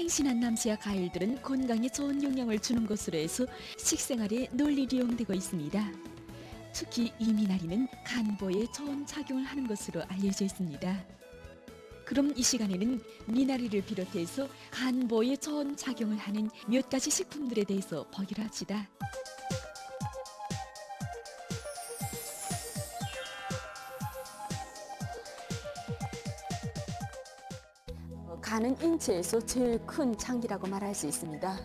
생신한 나무와 과일들은 건강에 좋은 영향을 주는 것으로 해서 식생활에 널리 이용되고 있습니다. 특히 이 미나리는 간보에 좋은 작용을 하는 것으로 알려져 있습니다. 그럼 이 시간에는 미나리를 비롯해서 간보에 좋은 작용을 하는 몇 가지 식품들에 대해서 보기로 합시다. 간은 인체에서 제일 큰 장기라고 말할 수 있습니다.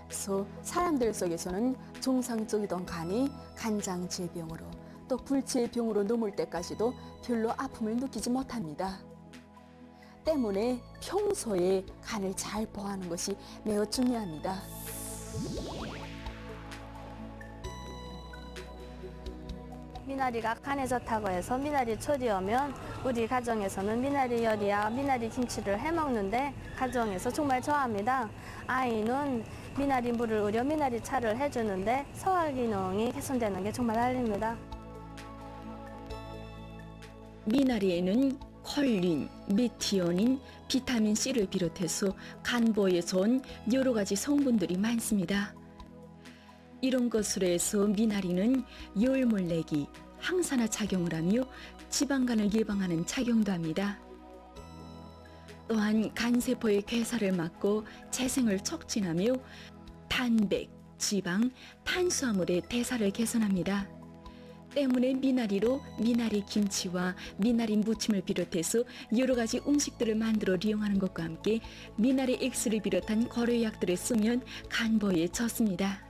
그래서 사람들 속에서는 정상적이던 간이 간장질병으로 또 불치병으로 넘을 때까지도 별로 아픔을 느끼지 못합니다. 때문에 평소에 간을 잘 보호하는 것이 매우 중요합니다. 미나리가 간에 좋다고 해서 미나리 철이 오면 우리 가정에서는 미나리 요리야 미나리 김치를 해먹는데 가정에서 정말 좋아합니다. 아이는 미나리 물을 우려 미나리 차를 해주는데 소화 기능이 개선되는 게 정말 알립니다. 미나리에는 콜린, 메티오닌, 비타민C를 비롯해서 간보에 좋은 여러 가지 성분들이 많습니다. 이런 것으로 해서 미나리는 열물 내기, 항산화 작용을 하며 지방간을 예방하는 작용도 합니다. 또한 간세포의 괴사를 막고 재생을 촉진하며 단백, 지방, 탄수화물의 대사를 개선합니다. 때문에 미나리로 미나리 김치와 미나리 무침을 비롯해서 여러 가지 음식들을 만들어 이용하는 것과 함께 미나리 액수를 비롯한 고려약들을 쓰면 간보에 좋습니다.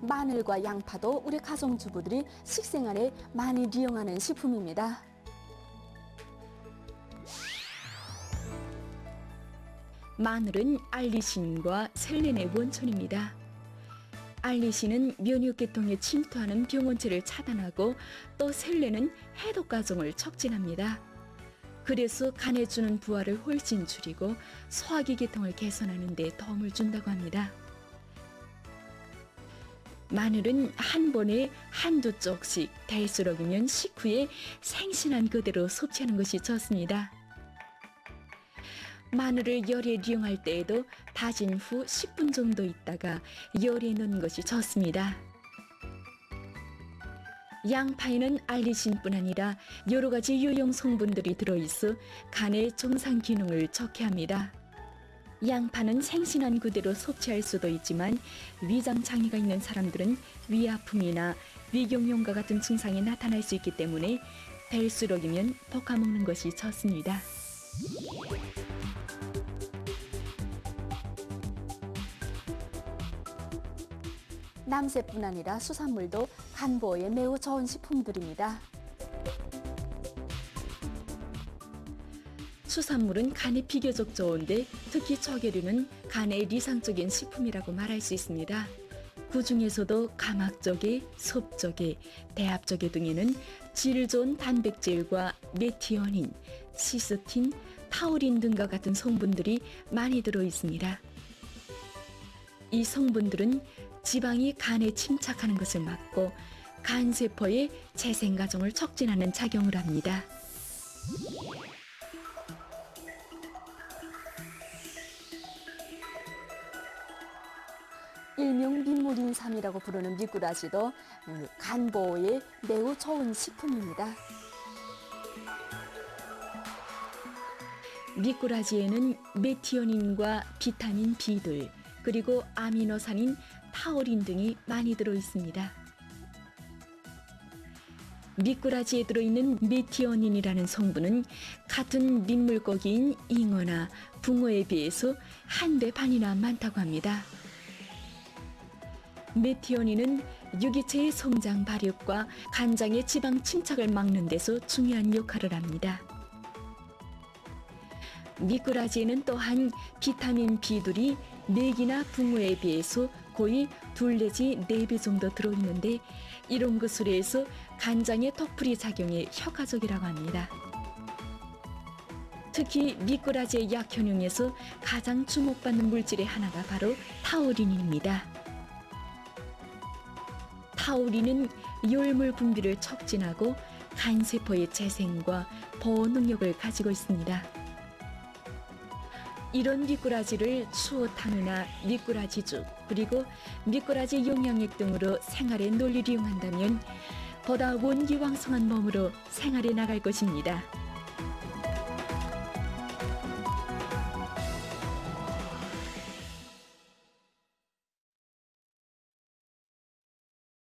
마늘과 양파도 우리 가정주부들이 식생활에 많이 이용하는 식품입니다. 마늘은 알리신과 셀렌의 원천입니다. 알리신은 면역계통에 침투하는 병원체를 차단하고 또 셀렌은 해독 과정을 촉진합니다. 그래서 간에 주는 부하를 훨씬 줄이고 소화기 계통을 개선하는 데 도움을 준다고 합니다. 마늘은 한 번에 한두 쪽씩 될수록이면 식후에 생신한 그대로 섭취하는 것이 좋습니다. 마늘을 요리에 이용할 때에도 다진 후 10분 정도 있다가 요리에 넣는 것이 좋습니다. 양파에는 알리신뿐 아니라 여러 가지 유용 성분들이 들어있어 간의 정상 기능을 좋게 합니다. 양파는 생신한 그대로 섭취할 수도 있지만 위장 장애가 있는 사람들은 위아픔이나 위경련과 같은 증상이 나타날 수 있기 때문에 될수록이면 볶아 먹는 것이 좋습니다. 남새뿐 아니라 수산물도 간보에 매우 좋은 식품들입니다. 수산물은 간에 비교적 좋은데 특히 조개류는 간의 이상적인 식품이라고 말할 수 있습니다. 그 중에서도 가막조개, 섭조개, 대합조개 등에는 질 좋은 단백질과 메티오닌, 시스틴, 타우린 등과 같은 성분들이 많이 들어 있습니다. 이 성분들은 지방이 간에 침착하는 것을 막고 간세포의 재생 과정을 촉진하는 작용을 합니다. 일명 민물인삼이라고 부르는 미꾸라지도 간보에 매우 좋은 식품입니다. 미꾸라지에는 메티오닌과 비타민 B2 그리고 아미노산인 타우린 등이 많이 들어 있습니다. 미꾸라지에 들어있는 메티오닌이라는 성분은 같은 민물고기인 잉어나 붕어에 비해서 1배 반이나 많다고 합니다. 메티오닌은 유기체의 성장 발육과 간장의 지방 침착을 막는 데서 중요한 역할을 합니다. 미꾸라지에는 또한 비타민 B2이 메기나 붕어에 비해서 거의 2 내지 4배 정도 들어있는데 이런 것으로 해서 간장의 톡풀이 작용에 효과적이라고 합니다. 특히 미꾸라지의 약효능에서 가장 주목받는 물질의 하나가 바로 타우린입니다. 하우리는 열물 분비를 촉진하고 간세포의 재생과 보호 능력을 가지고 있습니다. 이런 미꾸라지를 수어탄우나 미꾸라지죽 그리고 미꾸라지 영양액 등으로 생활에 널리 이용한다면 보다 원기왕성한 몸으로 생활해 나갈 것입니다.